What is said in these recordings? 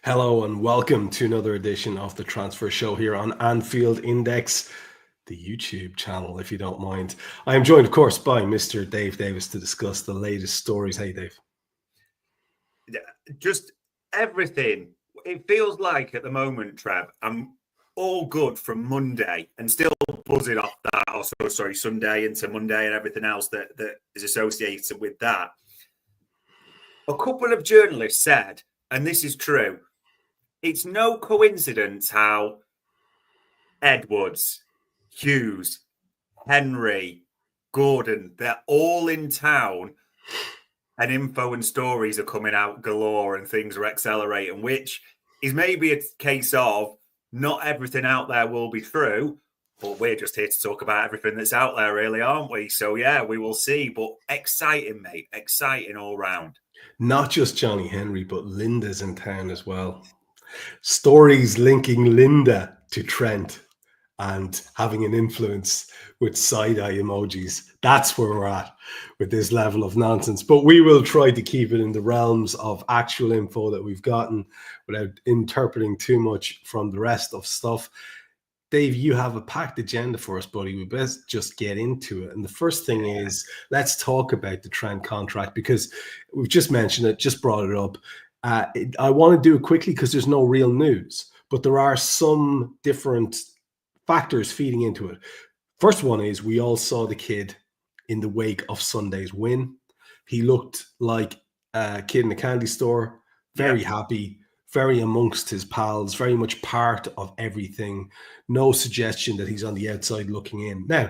Hello and welcome to another edition of the Transfer Show here on Anfield Index, the YouTube channel, if you don't mind. I am joined, of course, by Mr. Dave Davis to discuss the latest stories. Hey, Dave. Just everything. It feels like at the moment, Trev, I'm all good from Monday and still buzzing off that. Also, Sunday into Monday and everything else that is associated with that. A couple of journalists said, and this is true, it's no coincidence how Edwards, Hughes, Henry, Gordon, they're all in town and info and stories are coming out galore and things are accelerating, which is maybe a case of not everything out there will be true, but we're just here to talk about everything that's out there, really, aren't we? So, yeah, we will see. But exciting, mate. Exciting all round. Not just Johnny Henry, but Linda's in town as well. Stories linking Linda to Trent and having an influence with side-eye emojis. That's where we're at with this level of nonsense. But we will try to keep it in the realms of actual info that we've gotten without interpreting too much from the rest of stuff. Dave, you have a packed agenda for us, buddy. We best just get into it. And the first thing is, let's talk about the Trent contract, because we've just mentioned it, just brought it up. I want to do it quickly because there's no real news, but there are some different factors feeding into it. First one is we all saw the kid in the wake of Sunday's win. He looked like a kid in a candy store, very happy, very amongst his pals, very much part of everything. No suggestion that he's on the outside looking in. Now,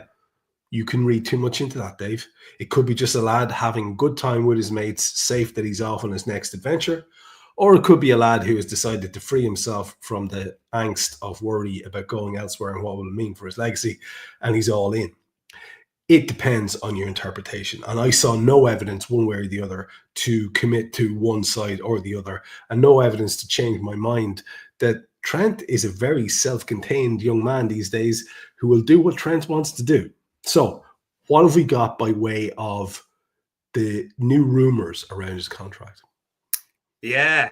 you can read too much into that, Dave. It could be just a lad having a good time with his mates, safe that he's off on his next adventure. Or it could be a lad who has decided to free himself from the angst of worry about going elsewhere and what will it mean for his legacy, and he's all in. It depends on your interpretation. And I saw no evidence one way or the other to commit to one side or the other, and no evidence to change my mind that Trent is a very self-contained young man these days who will do what Trent wants to do. So what have we got by way of the new rumors around his contract? Yeah,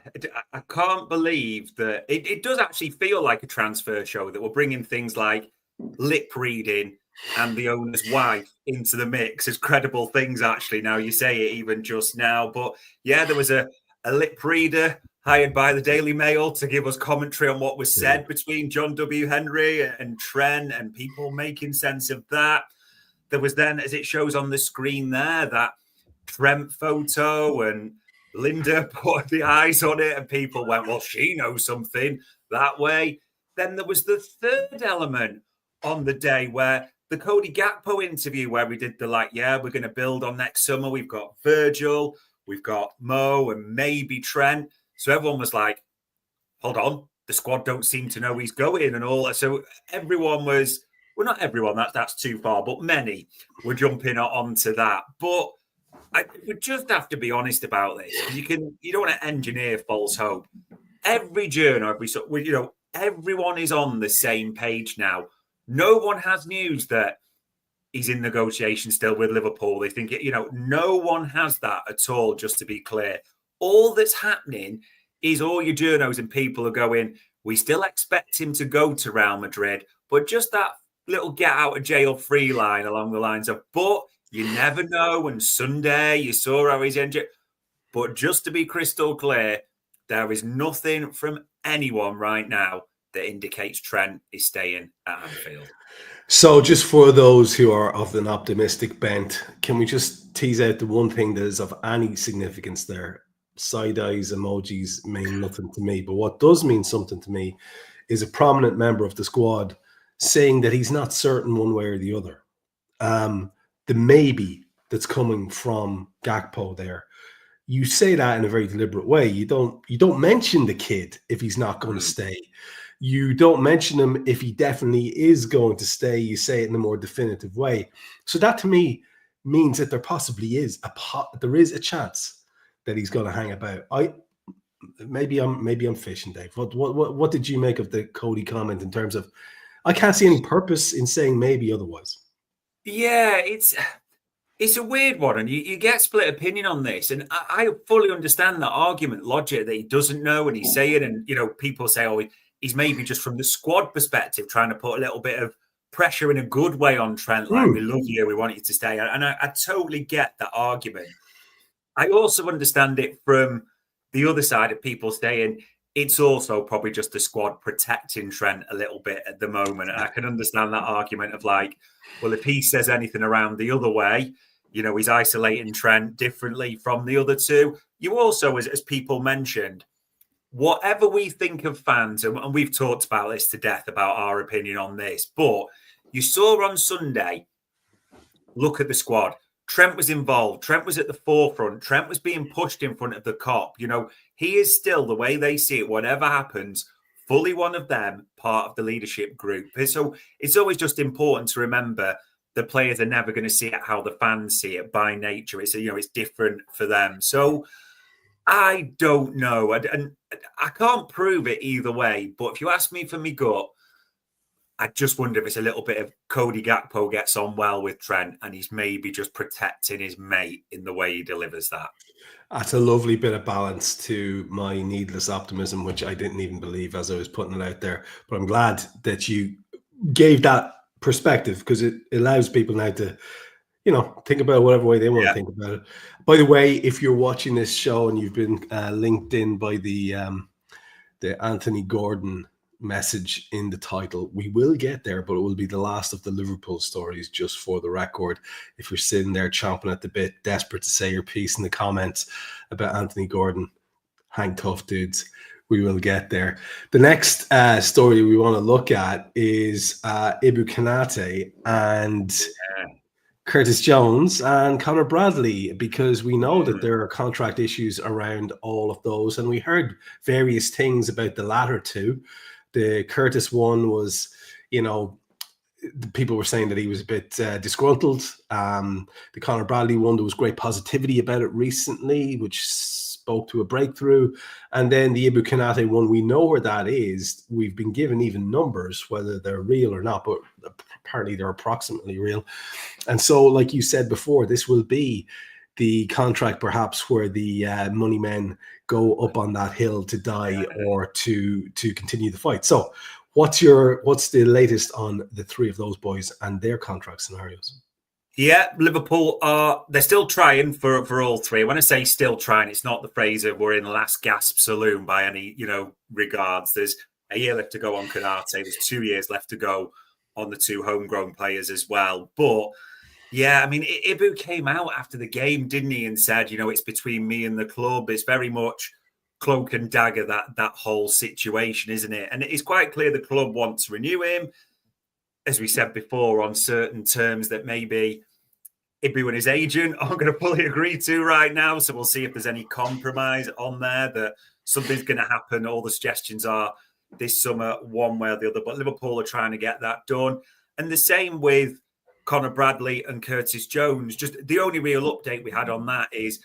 I can't believe that it does actually feel like a transfer show that we're bringing things like lip reading and the owner's wife into the mix as credible things, actually. Now you say it even just now. But yeah, there was a lip reader hired by the Daily Mail to give us commentary on what was said between John W. Henry and Trent and people making sense of that. There was then, as it shows on the screen there, that Trent photo and Linda put the eyes on it and people went, well, she knows something that way. Then there was the third element on the day where the Cody Gakpo interview where we did the we're going to build on next summer. We've got Virgil, we've got Mo and maybe Trent. So everyone was like, hold on, the squad don't seem to know he's going and all that. So everyone was, well, not everyone, that's too far, but many were jumping onto that. But we just have to be honest about this. You don't want to engineer false hope. Every journal, everyone is on the same page now. No one has news that he's in negotiation still with Liverpool. They think no one has that at all. Just to be clear, all that's happening is all your journos and people are going, we still expect him to go to Real Madrid, but just that little get out of jail free line along the lines of, but you never know. And Sunday, you saw how he's injured. But just to be crystal clear, there is nothing from anyone right now that indicates Trent is staying at Anfield. So just for those who are of an optimistic bent, can we just tease out the one thing that is of any significance there? Side eyes emojis mean nothing to me. But what does mean something to me is a prominent member of the squad saying that he's not certain one way or the other. The maybe that's coming from Gakpo there. You say that in a very deliberate way. You don't mention the kid if he's not going to stay. You don't mention him if he definitely is going to stay. You say it in a more definitive way. So that to me means that there possibly is a chance that he's going to hang about. Maybe I'm fishing, Dave. What did you make of the Cody comment in terms of I can't see any purpose in saying maybe otherwise? Yeah, It's a weird one, and you get split opinion on this. And I fully understand that argument logic that he doesn't know and he's saying, and people say, oh, he's maybe just from the squad perspective trying to put a little bit of pressure in a good way on Trent, like we love you, we want you to stay. And I totally get that argument. I also understand it from the other side of people saying it's also probably just the squad protecting Trent a little bit at the moment. And I can understand that argument of like, well, if he says anything around the other way, he's isolating Trent differently from the other two. You also, as people mentioned, whatever we think of fans, and we've talked about this to death about our opinion on this, but you saw on Sunday, look at the squad. Trent was involved. Trent was at the forefront. Trent was being pushed in front of the cop. He is still, the way they see it, whatever happens, fully one of them, part of the leadership group. So it's always just important to remember the players are never going to see it how the fans see it by nature. It's different for them. So I don't know. And I can't prove it either way. But if you ask me for me gut, I just wonder if it's a little bit of Cody Gakpo gets on well with Trent and he's maybe just protecting his mate in the way he delivers that. That's a lovely bit of balance to my needless optimism, which I didn't even believe as I was putting it out there. But I'm glad that you gave that perspective because it allows people now to, think about it whatever way they want to think about it. By the way, if you're watching this show and you've been linked in by the Anthony Gordon message in the title, we will get there, but it will be the last of the Liverpool stories, just for the record. If you're sitting there chomping at the bit, desperate to say your piece in the comments about Anthony Gordon, hang tough, dudes. We will get there. The next story we want to look at is Ibu Konate and Curtis Jones and Connor Bradley, because we know that there are contract issues around all of those, and we heard various things about the latter two. The Curtis one was, people were saying that he was a bit disgruntled. The Connor Bradley one, there was great positivity about it recently, which spoke to a breakthrough. And then the Ibu Konate one, we know where that is. We've been given even numbers, whether they're real or not, but apparently they're approximately real. And so, like you said before, this will be the contract perhaps where the money men go up on that hill to die or to continue the fight. So what's the latest on the three of those boys and their contract scenarios? Yeah, Liverpool they're still trying for all three. When I say still trying, it's not the phrase of we're in last gasp saloon by any, regards. There's a year left to go on Konate. There's 2 years left to go on the two homegrown players as well. But yeah, I mean, Ibu came out after the game, didn't he, and said, it's between me and the club. It's very much cloak and dagger, that whole situation, isn't it? And it's quite clear the club wants to renew him, as we said before, on certain terms that maybe Ibu and his agent aren't going to fully agree to right now. So we'll see if there's any compromise on there, that something's going to happen. All the suggestions are this summer, one way or the other. But Liverpool are trying to get that done. And the same with Connor Bradley and Curtis Jones. Just the only real update we had on that is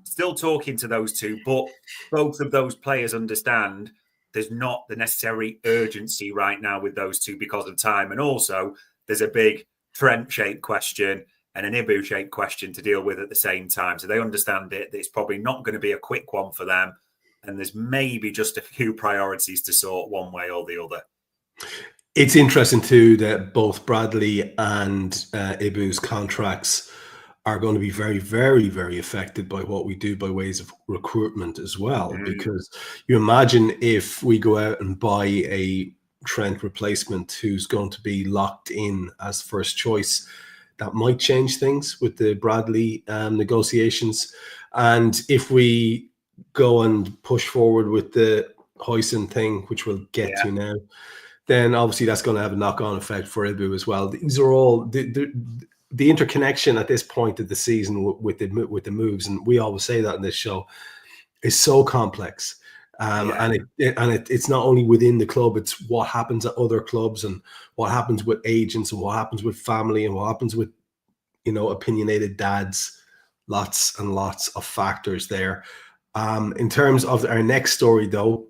still talking to those two, but both of those players understand there's not the necessary urgency right now with those two because of time. And also there's a big Trent-shaped question and an Ibu-shaped question to deal with at the same time. So they understand it. It's probably not going to be a quick one for them. And there's maybe just a few priorities to sort one way or the other. It's interesting too that both Bradley and Ibu's contracts are going to be very, very, very affected by what we do by ways of recruitment as well. Because you imagine if we go out and buy a Trent replacement who's going to be locked in as first choice, that might change things with the Bradley negotiations. And if we go and push forward with the Hoyson thing, which we'll get to now, then obviously that's going to have a knock-on effect for Ibu as well. These are all the interconnection at this point of the season with the moves, and we always say that in this show, is so complex. And it's not only within the club; it's what happens at other clubs, and what happens with agents, and what happens with family, and what happens with opinionated dads. Lots and lots of factors there. In terms of our next story, though,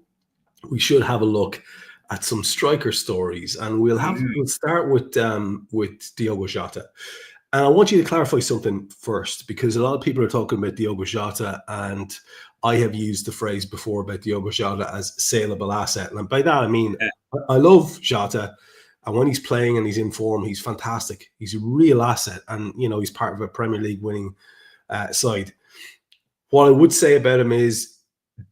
we should have a look at some striker stories, and we'll start with Diogo Jota. And I want you to clarify something first, because a lot of people are talking about Diogo Jota, and I have used the phrase before about Diogo Jota as saleable asset. And by that, I mean, I love Jota. And when he's playing and he's in form, he's fantastic. He's a real asset. And, he's part of a Premier League winning side. What I would say about him is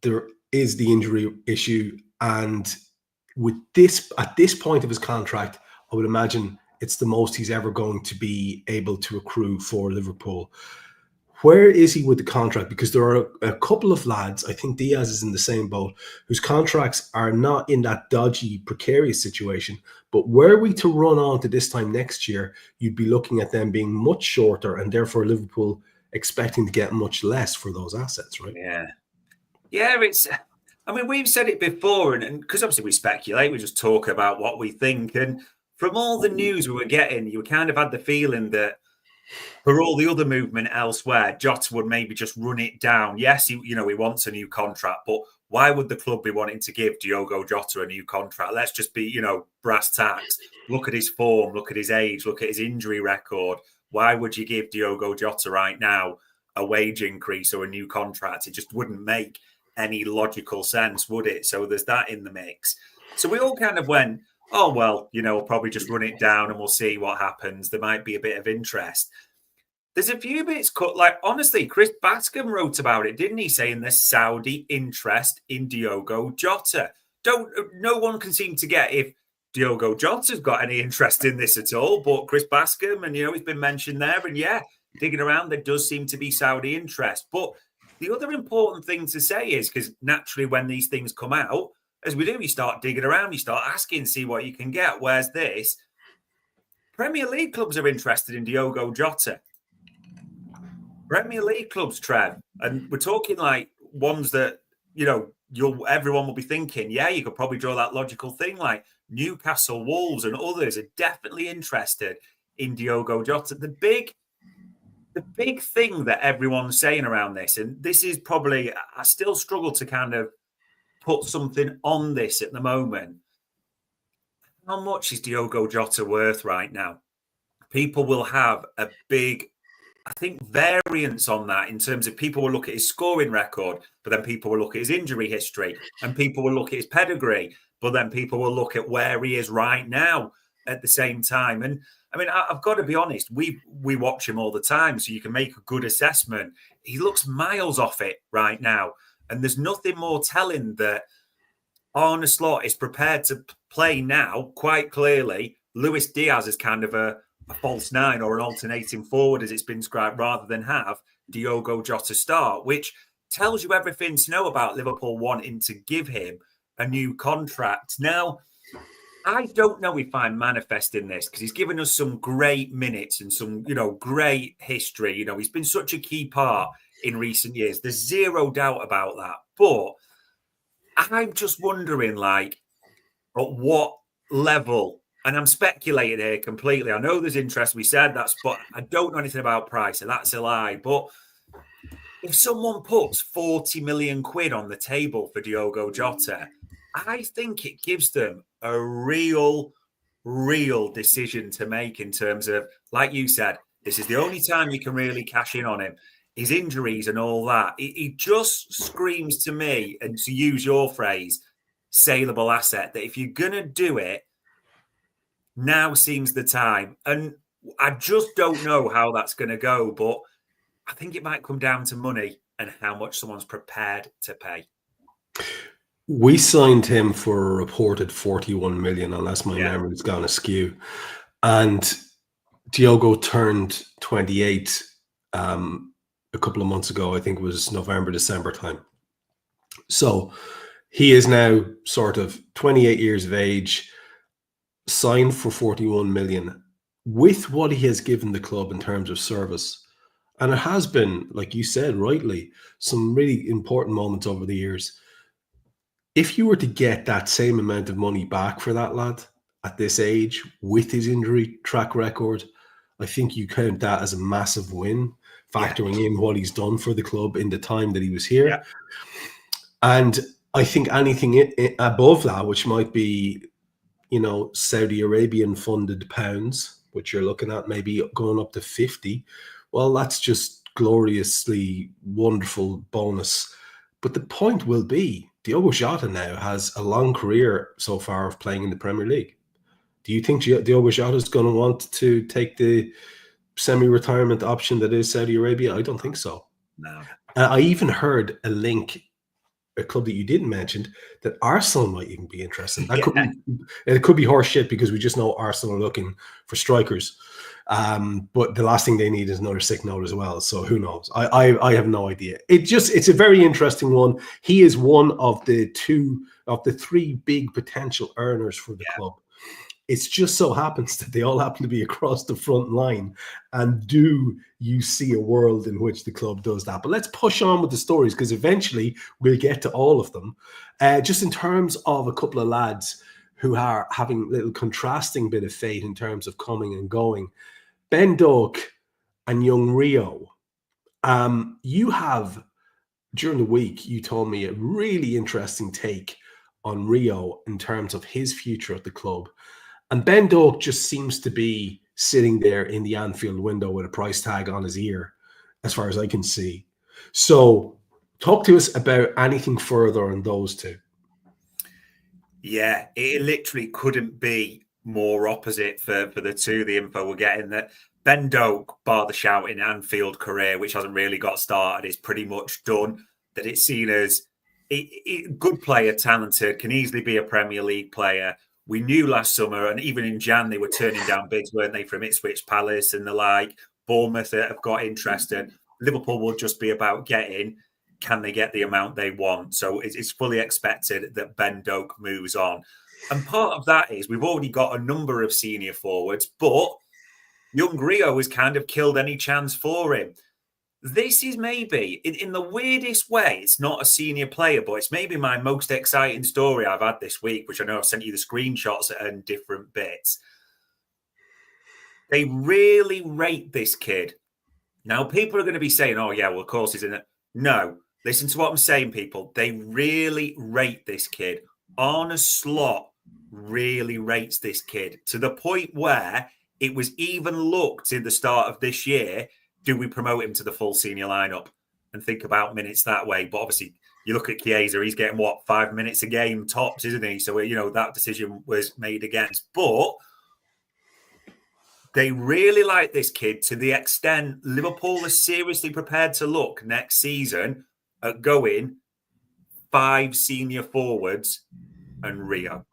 there is the injury issue. And at this point of his contract, I would imagine it's the most he's ever going to be able to accrue for Liverpool. Where is he with the contract? Because there are a couple of lads, I think Diaz is in the same boat, whose contracts are not in that dodgy, precarious situation. But were we to run on to this time next year, you'd be looking at them being much shorter, and therefore Liverpool expecting to get much less for those assets, right? Yeah, we've said it before, and because obviously we speculate, we just talk about what we think. And from all the news we were getting, you kind of had the feeling that for all the other movement elsewhere, Jota would maybe just run it down. Yes, he wants a new contract, but why would the club be wanting to give Diogo Jota a new contract? Let's just be, brass tacks. Look at his form, look at his age, look at his injury record. Why would you give Diogo Jota right now a wage increase or a new contract? It just wouldn't make any logical sense, would it? So there's that in the mix. So we all kind of went, oh, well, we'll probably just run it down and we'll see what happens. There might be a bit of interest. There's a few bits cut. Like, honestly, Chris Bascom wrote about it, didn't he? Saying there's Saudi interest in Diogo Jota. No one can seem to get if Diogo Jota's got any interest in this at all. But Chris Bascom, and, he's been mentioned there. And yeah, digging around, there does seem to be Saudi interest. But the other important thing to say is, because naturally when these things come out, as we do, you start digging around, you start asking, see what you can get. Where's this? Premier League clubs are interested in Diogo Jota. Premier League clubs, Trev. And we're talking like ones that, everyone will be thinking, yeah, you could probably draw that logical thing, like Newcastle, Wolves and others are definitely interested in Diogo Jota. The big thing that everyone's saying around this, and this is probably, I still struggle to kind of put something on this at the moment. How much is Diogo Jota worth right now? People will have a big, I think, variance on that in terms of people will look at his scoring record, but then people will look at his injury history, and people will look at his pedigree, but then people will look at where he is right now at the same time. And I mean, I've got to be honest, we watch him all the time, so you can make a good assessment. He looks miles off it right now. And there's nothing more telling that Arne Slot is prepared to play now, quite clearly. Luis Diaz is kind of a false nine or an alternating forward, as it's been described, rather than have Diogo Jota start, which tells you everything to know about Liverpool wanting to give him a new contract. Now, I don't know if I'm manifesting this, because he's given us some great minutes and some, great history. He's been such a key part in recent years. There's zero doubt about that. But I'm just wondering, like, at what level, and I'm speculating here completely. I know there's interest, we said that's, but I don't know anything about price, and that's a lie. But if someone puts 40 million quid on the table for Diogo Jota, I think it gives them a real decision to make in terms of, like you said, this is the only time you can really cash in on him. His injuries and all that. It just screams to me, and to use your phrase, saleable asset, that if you're going to do it, now seems the time. And I just don't know how that's going to go, but I think it might come down to money and how much someone's prepared to pay. We signed him for a reported 41 million, unless my memory's gone askew. And Diogo turned 28 a couple of months ago. I think it was November, December time. So he is now sort of 28 years of age, signed for 41 million, with what he has given the club in terms of service. And it has been, like you said rightly, some really important moments over the years. If you were to get that same amount of money back for that lad at this age, with his injury track record, I think you count that as a massive win, factoring in what he's done for the club in the time that he was here. Yeah. And I think anything above that, which might be, Saudi Arabian funded pounds, which you're looking at maybe going up to 50, well, that's just gloriously wonderful bonus. But the point will be, Diogo Jota now has a long career so far of playing in the Premier League. Do you think Diogo Jota is going to want to take the semi-retirement option that is Saudi Arabia? I don't think so. No. I even heard a link, a club that you didn't mention, that Arsenal might even be interested. That it could be horse shit because we just know Arsenal are looking for strikers. But the last thing they need is another sick note as well. So who knows? I have no idea. It's a very interesting one. He is one of the three big potential earners for the club. It just so happens that they all happen to be across the front line. And do you see a world in which the club does that? But let's push on with the stories because eventually we'll get to all of them. Just in terms of a couple of lads who are having a little contrasting bit of fate in terms of coming and going. Ben Doak and young Rio. You have, during the week, you told me a really interesting take on Rio in terms of his future at the club. And Ben Doak just seems to be sitting there in the Anfield window with a price tag on his ear, as far as I can see. So talk to us about anything further on those two. Yeah, it literally couldn't be more opposite for the two. The info we're getting that Ben Doak, bar the shouting Anfield career, which hasn't really got started, is pretty much done. That it's seen as a good player, talented, can easily be a Premier League player. We knew last summer, and even in Jan, they were turning down bids, weren't they, from Ipswich Palace and the like. Bournemouth have got interested. Liverpool will just be about can they get the amount they want? So it's fully expected that Ben Doak moves on. And part of that is we've already got a number of senior forwards, but young Rio has kind of killed any chance for him. This is maybe, in the weirdest way, it's not a senior player, but it's maybe my most exciting story I've had this week, which I know I've sent you the screenshots and different bits. They really rate this kid. Now, people are going to be saying, oh, yeah, well, of course he's in it. No, listen to what I'm saying, people. They really rate this kid. Arne Slot really rates this kid to the point where it was even looked in the start of this year, do we promote him to the full senior lineup and think about minutes that way? But obviously, you look at Chiesa, he's getting, 5 minutes a game tops, isn't he? So, that decision was made against. But they really like this kid to the extent Liverpool are seriously prepared to look next season at going 5 senior forwards and Rio.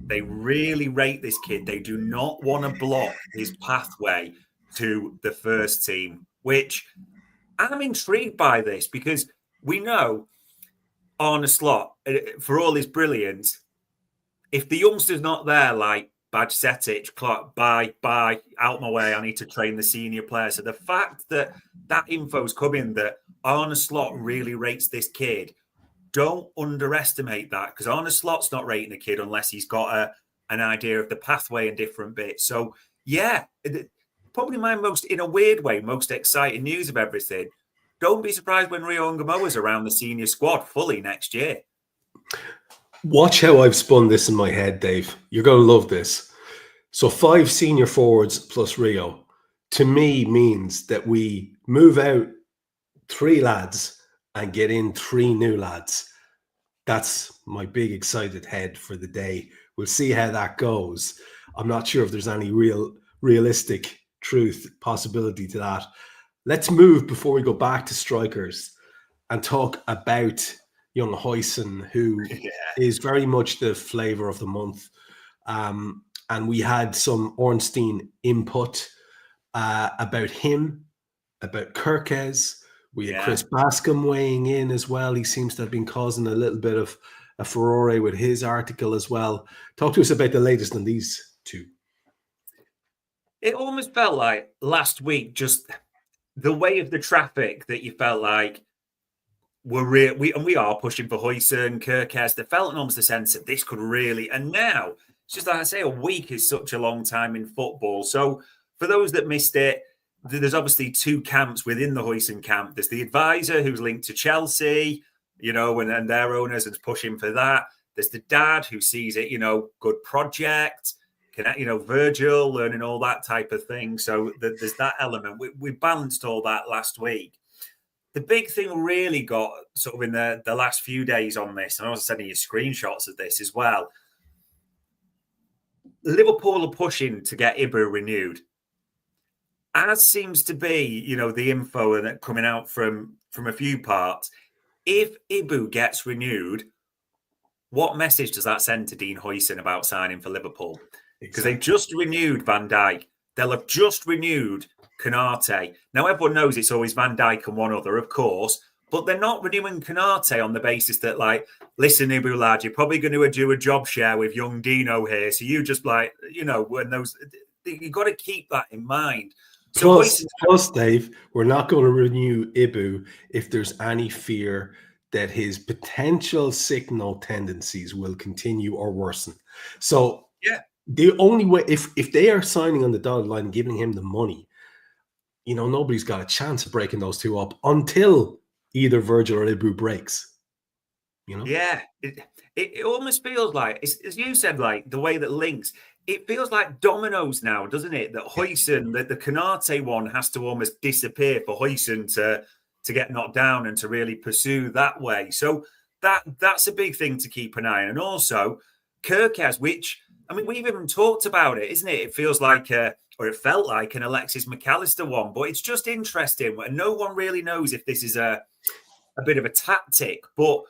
They really rate this kid. They do not want to block his pathway to the first team, which I'm intrigued by this because we know Arne Slot, for all his brilliance, if the youngster's not there, like Bajcetic, Clark, bye, out my way, I need to train the senior player. So the fact that info's coming that Arne Slot really rates this kid, don't underestimate that because Arne Slot's not rating the kid unless he's got an idea of the pathway and different bits. So, yeah, probably my in a weird way, most exciting news of everything. Don't be surprised when Rio Ngamoa's around the senior squad fully next year. Watch how I've spun this in my head, Dave. You're going to love this. So 5 senior forwards plus Rio, to me, means that we move out 3 lads and get in 3 new lads. That's my big excited head for the day. We'll see how that goes. I'm not sure if there's any realistic possibility to that. Let's move before we go back to strikers and talk about young Hoyson, who is very much the flavour of the month. And we had some Ornstein input about him, about Kirkes. We had Chris Bascom weighing in as well. He seems to have been causing a little bit of a furore with his article as well. Talk to us about the latest on these two. It almost felt like last week, just the way of the traffic that you felt like we are pushing for Hoyson, Kirkes. There felt almost a sense that this could really, and now it's just like I say, a week is such a long time in football. So for those that missed it, there's obviously 2 camps within the Hoyson camp. There's the advisor who's linked to Chelsea, and their owners and pushing for that. There's the dad who sees it, good project, Virgil learning all that type of thing. So there's that element. We balanced all that last week. The big thing really got sort of in the last few days on this, and I was sending you screenshots of this as well. Liverpool are pushing to get Ibu renewed. As seems to be, the info that coming out from a few parts, if Ibu gets renewed, what message does that send to Dean Hoyson about signing for Liverpool? Because They've just renewed Van Dijk. They'll have just renewed Konate. Now, everyone knows it's always Van Dijk and one other, of course, but they're not renewing Konate on the basis that, listen, Ibu lad, you're probably going to do a job share with young Dino here. So you just when those, you've got to keep that in mind. So plus, Dave, we're not going to renew Ibu if there's any fear that his potential signal tendencies will continue or worsen. So the only way, if they are signing on the dotted line and giving him the money, nobody's got a chance of breaking those two up until either Virgil or Ibu breaks. Yeah, it almost feels like, as you said, the way that links, it feels like dominoes now, doesn't it? That Hoyson, that the Konate one has to almost disappear for Hoyson to get knocked down and to really pursue that way. So that's a big thing to keep an eye on. And also Kirkaz, which, we've even talked about it, isn't it? It feels like, or it felt like an Alexis McAllister one, but it's just interesting. And no one really knows if this is a bit of a tactic, but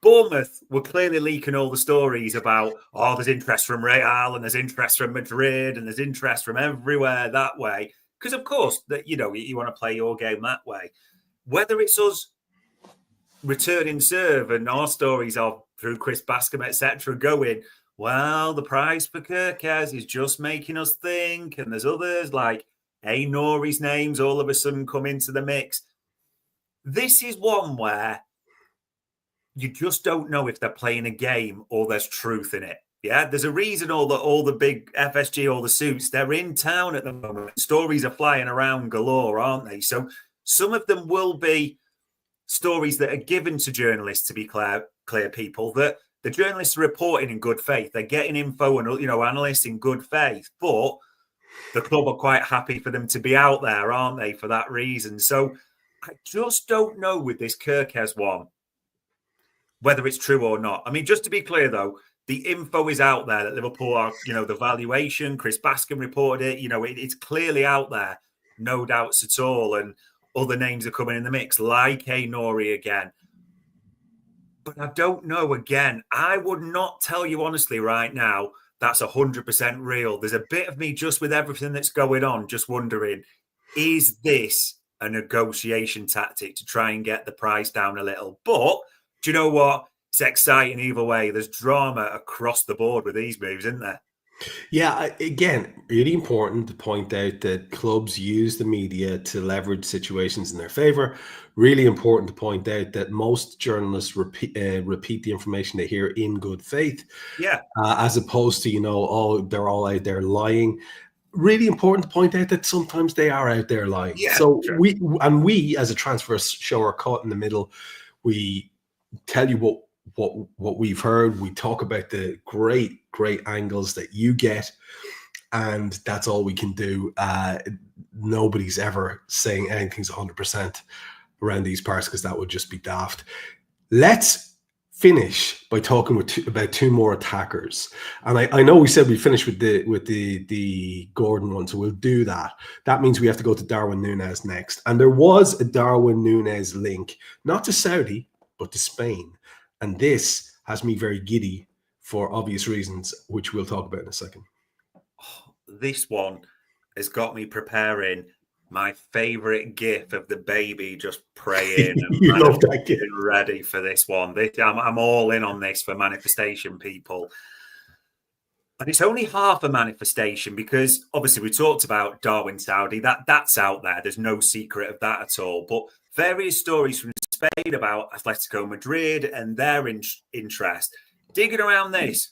Bournemouth were clearly leaking all the stories about, there's interest from Real and there's interest from Madrid and there's interest from everywhere that way. Because, of course, that you want to play your game that way. Whether it's us returning serve and our stories are through Chris Bascom, etc., going, well, the price for Kirkaz is just making us think, and there's others like Nori's names all of a sudden come into the mix. This is one where you just don't know if they're playing a game or there's truth in it. Yeah, there's a reason all the big FSG, all the suits, they're in town at the moment. Stories are flying around galore, aren't they? So some of them will be stories that are given to journalists, to be clear people, that the journalists are reporting in good faith. They're getting info and, analysts in good faith. But the club are quite happy for them to be out there, aren't they, for that reason? So I just don't know with this Kirkaz one whether it's true or not. Just to be clear, though, the info is out there that Liverpool are, the valuation, Chris Bascom reported it, it's clearly out there, no doubts at all. And other names are coming in the mix, like Nori again. But I don't know, again, I would not tell you honestly right now that's 100% real. There's a bit of me just with everything that's going on, just wondering, is this a negotiation tactic to try and get the price down a little? But do you know what? It's exciting either way. There's drama across the board with these moves, isn't there? Yeah, again, really important to point out that clubs use the media to leverage situations in their favor. Really important to point out that most journalists repeat the information they hear in good faith. Yeah. As opposed to, they're all out there lying. Really important to point out that sometimes they are out there lying. Yeah, so sure. we as a transfer show are caught in the middle. We tell you what we've heard. We talk about the great angles that you get, and that's all we can do. Nobody's ever saying anything's 100% around these parts, because that would just be daft. Let's finish by talking about two more attackers, and I know we said we finished with the Gordon one, so we'll do that. That means we have to go to Darwin Nunez next, and there was a Darwin Nunez link, not to Saudi but to Spain. And this has me very giddy for obvious reasons, which we'll talk about in a second. This one has got me preparing my favorite gif of the baby just praying and you love that gif. Ready for this one. I'm all in on this for manifestation, people. And it's only half a manifestation, because obviously we talked about Darwin Saudi. That's out there. There's no secret of that at all. But various stories from Spain about Atletico Madrid and their interest. Digging around this,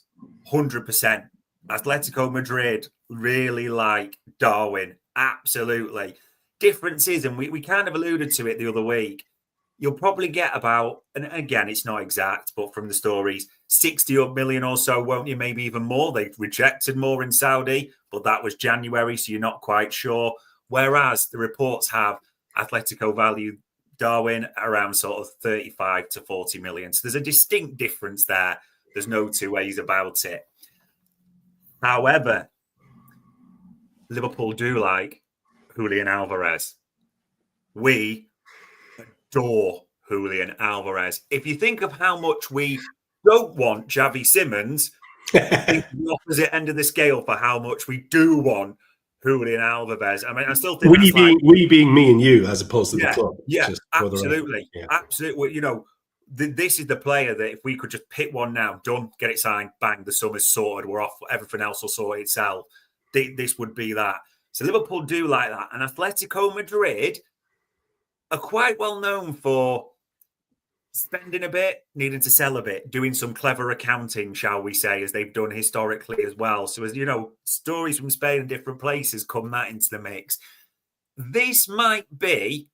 100%. Atletico Madrid really like Darwin. Absolutely. Differences, and we kind of alluded to it the other week. you'll probably get about, and again, it's not exact, but from the stories, 60 million or so, won't you? Maybe even more. They rejected more in Saudi, but that was January, so you're not quite sure. Whereas the reports have Atletico value Darwin around sort of 35 to 40 million. So there's a distinct difference there. There's no two ways about it. However, Liverpool do like Julian Alvarez. We adore Julian Alvarez. If you think of how much we don't want Xavi Simons, think the opposite end of the scale for how much we do want Julian Alvarez. I mean, I still think we being me and you, as opposed to the club. Yeah, absolutely, absolutely. You know, this is the player that if we could just pick one now, done, get it signed, bang, the summer's sorted, we're off, everything else will sort itself. This would be that. So Liverpool do like that, and Atletico Madrid are quite well known for spending a bit, needing to sell a bit, doing some clever accounting, shall we say, as they've done historically as well. So as you know, stories from Spain and different places come that into the mix. This might be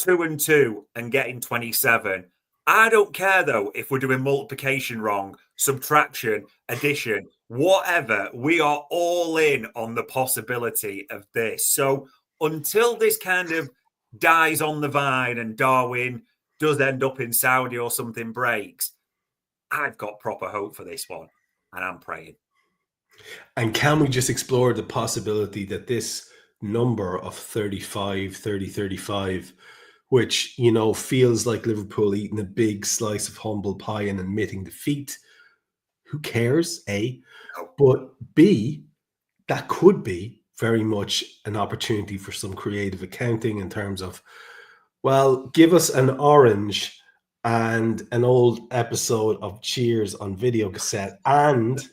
2-2 and getting 27. I don't care though if we're doing multiplication wrong, subtraction, addition, whatever. We are all in on the possibility of this. So until this kind of dies on the vine and Darwin does end up in Saudi or something breaks, I've got proper hope for this one, and I'm praying. And can we just explore the possibility that this number of 35, which, you know, feels like Liverpool eating a big slice of humble pie and admitting defeat, who cares, A? But B, that could be very much an opportunity for some creative accounting in terms of, well, give us an orange and an old episode of Cheers on video cassette and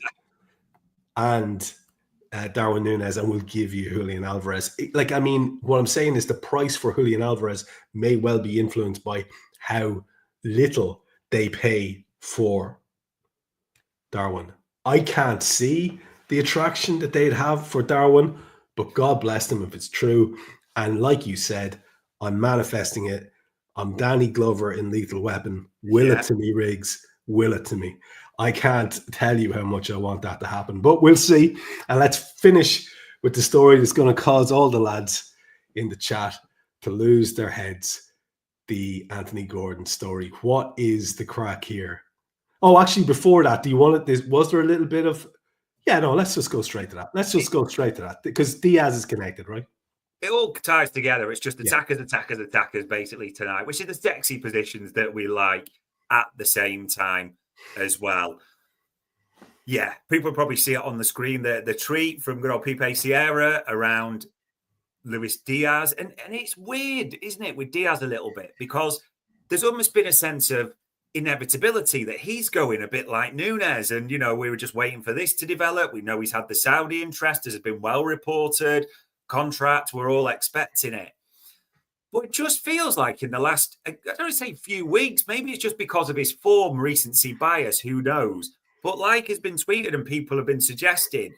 Darwin Nunez, and we'll give you Julian Alvarez. Like, I mean, what I'm saying is the price for Julian Alvarez may well be influenced by how little they pay for Darwin. I can't see the attraction that they'd have for Darwin, but God bless them if it's true. And like you said, I'm manifesting it. I'm Danny Glover in Lethal Weapon. Will it to me, Riggs. Will it to me. I can't tell you how much I want that to happen, but we'll see. And let's finish with the story that's going to cause all the lads in the chat to lose their heads. The Anthony Gordon story. What is the crack here? Oh, actually, before that, do you want it? Was there a little bit of... Yeah, no, let's just go straight to that. Let's just go straight to that because Diaz is connected, right? It all ties together. It's just attackers basically tonight, which is the sexy positions that we like at the same time as well. Yeah, people probably see it on the screen, the tweet from good old Pipe Sierra around Luis Diaz. And it's weird, isn't it, with Diaz a little bit, because there's almost been a sense of inevitability that he's going a bit like Nunez. And, you know, we were just waiting for this to develop. We know he's had the Saudi interest, as has been well reported. Contract, we're all expecting it. But it just feels like in the last, I don't want to say few weeks, maybe it's just because of his form recency bias, who knows? But like has been tweeted and people have been suggesting,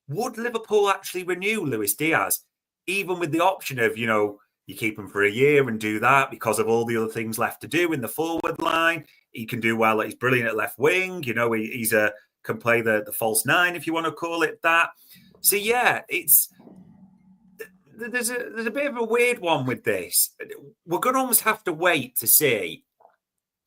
would Liverpool actually renew Luis Diaz, even with the option of, you know, you keep him for a year and do that because of all the other things left to do in the forward line. He can do well. He's brilliant at left wing. You know, he's can play the false nine, if you want to call it that. So, yeah, there's a bit of a weird one with this. We're going to almost have to wait to see,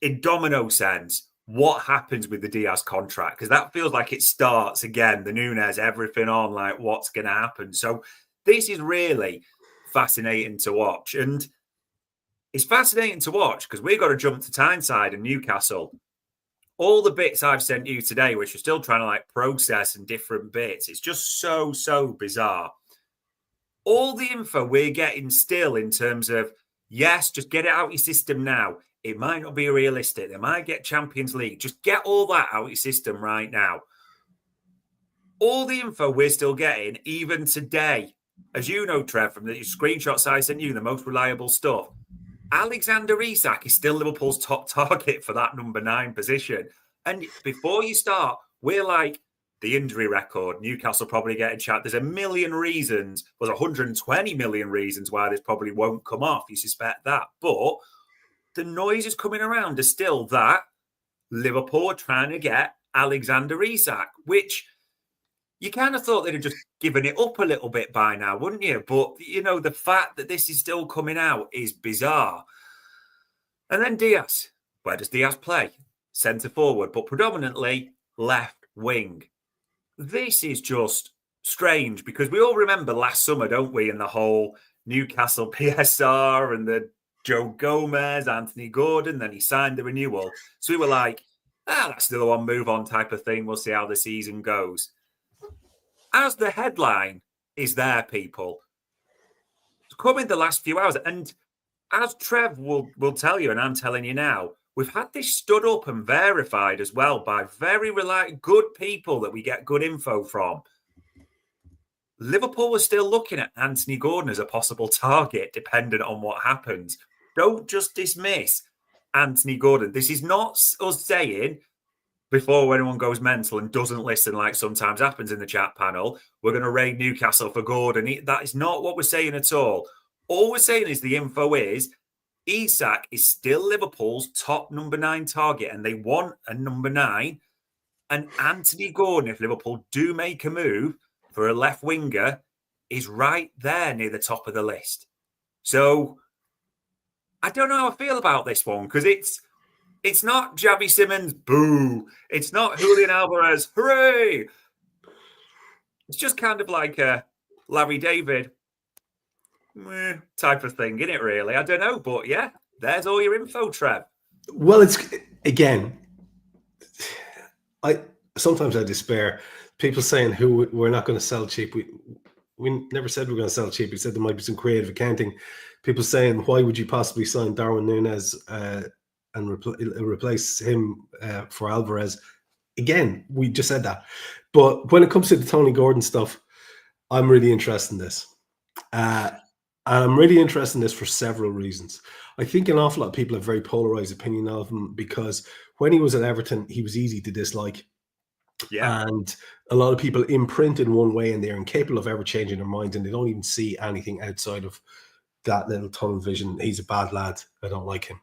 in domino sense, what happens with the Diaz contract, because that feels like it starts again, the Nunez, everything on, like what's going to happen. So this is really fascinating to watch. And it's fascinating to watch because we've got to jump to Tyneside and Newcastle. All the bits I've sent you today, which we're still trying to like process and different bits, it's just so bizarre. All the info we're getting still in terms of, yes, just get it out your system now. It might not be realistic. They might get Champions League. Just get all that out your system right now. All the info we're still getting, even today, as you know, Trev, from the screenshots I sent you, the most reliable stuff, Alexander Isak is still Liverpool's top target for that number 9 position. And before you start, we're like, the injury record, Newcastle probably get a chat. There's a million reasons, there's 120 million reasons why this probably won't come off. You suspect that. But the noises coming around are still that Liverpool are trying to get Alexander Isak, which you kind of thought they'd have just given it up a little bit by now, wouldn't you? But, the fact that this is still coming out is bizarre. And then Diaz. Where does Diaz play? Centre forward, but predominantly left wing. This is just strange because we all remember last summer, don't we? And the whole Newcastle PSR and the Joe Gomez, Anthony Gordon, then he signed the renewal. So we were like, that's the one, move on type of thing. We'll see how the season goes. As the headline is there, people, it's come in the last few hours. And as Trev will tell you, and I'm telling you now, we've had this stood up and verified as well by very good people that we get good info from. Liverpool was still looking at Anthony Gordon as a possible target, dependent on what happens. Don't just dismiss Anthony Gordon. This is not us saying, before anyone goes mental and doesn't listen like sometimes happens in the chat panel, we're going to raid Newcastle for Gordon. That is not what we're saying at all. All we're saying is the info is Isak is still Liverpool's top number 9 target, and they want a number 9. And Anthony Gordon, if Liverpool do make a move for a left winger, is right there near the top of the list. So I don't know how I feel about this one, because it's not Xavi Simons, boo. It's not Julian Alvarez, hooray. It's just kind of like a Larry David type of thing, isn't it, really? I don't know, but yeah, there's all your info, Trev. Well, it's, again, sometimes I despair. People saying we're not going to sell cheap. We never said we're going to sell cheap. We said there might be some creative accounting. People saying, why would you possibly sign Darwin Nunez and replace him for Alvarez? Again, we just said that. But when it comes to the Tony Gordon stuff, I'm really interested in this. And I'm really interested in this for several reasons. I think an awful lot of people have very polarized opinion of him because when he was at Everton, he was easy to dislike. Yeah. And a lot of people imprint in one way and they're incapable of ever changing their minds, and they don't even see anything outside of that little tunnel vision. He's a bad lad. I don't like him.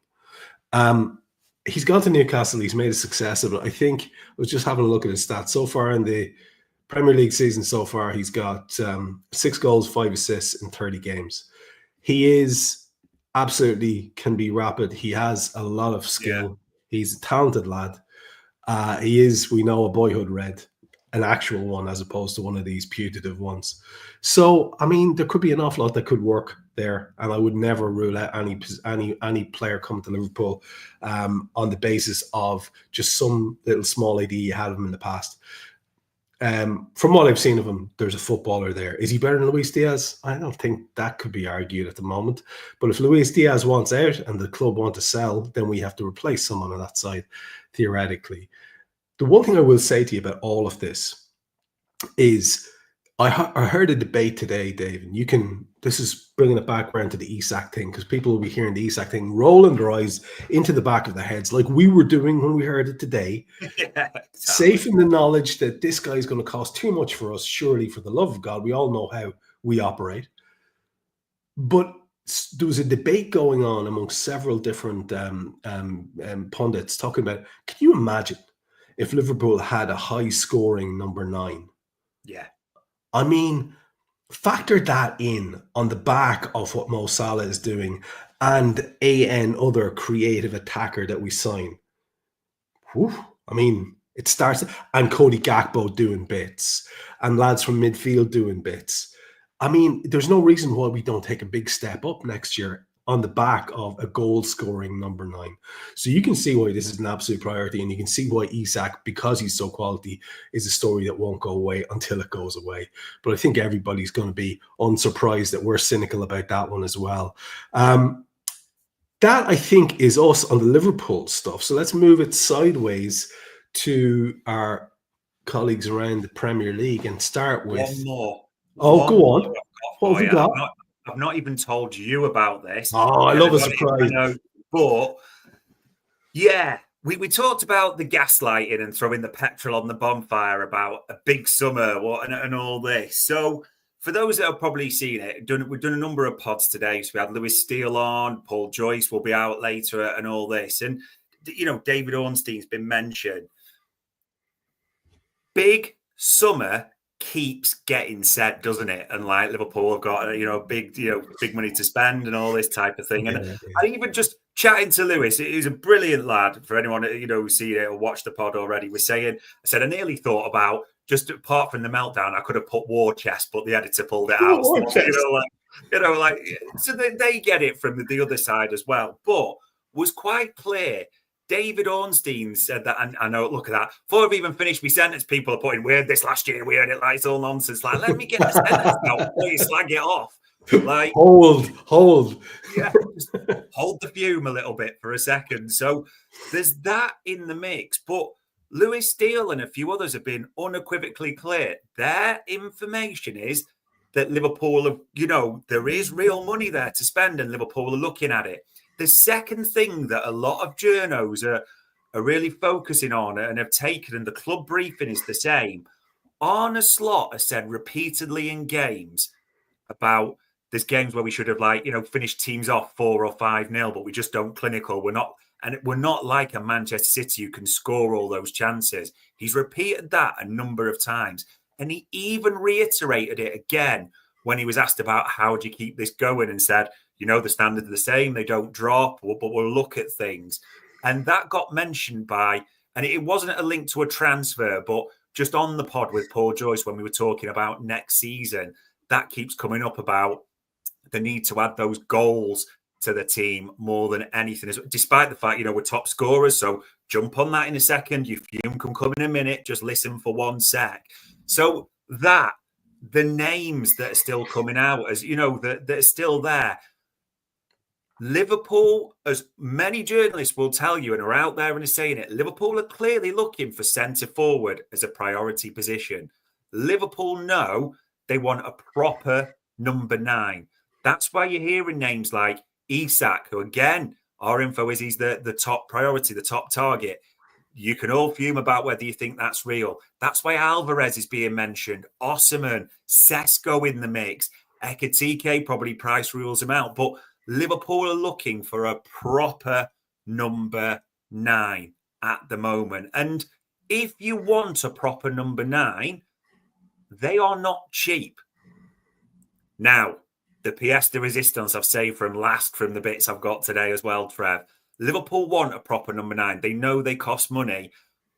He's gone to Newcastle. He's made a success of it. I think I was just having a look at his stats so far in the Premier League season. So far, he's got 6 goals, 5 assists in 30 games. He is absolutely can be rapid. He has a lot of skill. Yeah. He's a talented lad. He is, we know, a boyhood red, an actual one as opposed to one of these putative ones. So, I mean, there could be an awful lot that could work there, and I would never rule out any player coming to Liverpool on the basis of just some little small idea you had of him in the past. From what I've seen of him, there's a footballer there. Is he better than Luis Diaz? I don't think that could be argued at the moment. But if Luis Diaz wants out and the club want to sell, then we have to replace someone on that side, theoretically. The one thing I will say to you about all of this is I heard a debate today, Dave, and this is bringing it back around to the Isak thing, because people will be hearing the Isak thing rolling their eyes into the back of their heads like we were doing when we heard it today. Yeah, safe in the knowledge that this guy is going to cost too much for us, surely, for the love of God. We all know how we operate. But there was a debate going on amongst several different pundits talking about, can you imagine if Liverpool had a high-scoring number 9? Yeah. I mean, factor that in on the back of what Mo Salah is doing and other creative attacker that we sign. Whew. I mean, it starts, and Cody Gakpo doing bits and lads from midfield doing bits. I mean, there's no reason why we don't take a big step up next year on the back of a goal-scoring number 9. So you can see why this is an absolute priority, and you can see why Isak, because he's so quality, is a story that won't go away until it goes away. But I think everybody's going to be unsurprised that we're cynical about that one as well. That, I think, is us on the Liverpool stuff. So let's move it sideways to our colleagues around the Premier League and start with... One more. Oh, go on. What have we got? I've not even told you about this. Oh, I love a surprise. But yeah, we talked about the gaslighting and throwing the petrol on the bonfire about a big summer and all this. So for those that have probably seen it, we've done a number of pods today. So we had Lewis Steele on, Paul Joyce will be out later and all this. And, David Ornstein's been mentioned. Big summer keeps getting said, doesn't it? And like Liverpool have got, big money to spend and all this type of thing. And I even just chatting to Lewis, he's a brilliant lad for anyone, who's seen it or watched the pod already. I said, I nearly thought about, just apart from the meltdown, I could have put war chest, but the editor pulled it out. So they get it from the other side as well. But was quite clear. David Ornstein said that, and I know, look at that. Before I've even finished my sentence, people are putting, we heard this last year, we heard it, like, it's all nonsense. Like, let me get the sentence out before you slag it off. Like, hold. Yeah, just hold the fume a little bit for a second. So there's that in the mix. But Lewis Steele and a few others have been unequivocally clear. Their information is that Liverpool have, there is real money there to spend, and Liverpool are looking at it. The second thing that a lot of journos are really focusing on and have taken, and the club briefing is the same. Arne Slot has said repeatedly in games about there's games where we should have finished teams off 4 or 5-0, but we just don't clinical. We're not like a Manchester City who can score all those chances. He's repeated that a number of times. And he even reiterated it again when he was asked about how do you keep this going, and said, the standards are the same. They don't drop, but we'll look at things. And that got mentioned and it wasn't a link to a transfer, but just on the pod with Paul Joyce when we were talking about next season, that keeps coming up about the need to add those goals to the team more than anything. Despite the fact, we're top scorers. So jump on that in a second. Your fume can come in a minute. Just listen for 1 sec. So the names that are still coming out, as that are still there. Liverpool, as many journalists will tell you and are out there and are saying it, Liverpool are clearly looking for centre forward as a priority position. Liverpool know they want a proper number 9. That's why you're hearing names like Isak, who again, our info is he's the top priority, the top target. You can all fume about whether you think that's real. That's why Alvarez is being mentioned. Osimhen, Sesko in the mix. Ekitike, probably price rules him out. But Liverpool are looking for a proper number 9 at the moment. And if you want a proper number 9, they are not cheap. Now, the pièce de resistance I've saved from the bits I've got today as well, Trev. Liverpool want a proper number 9. They know they cost money,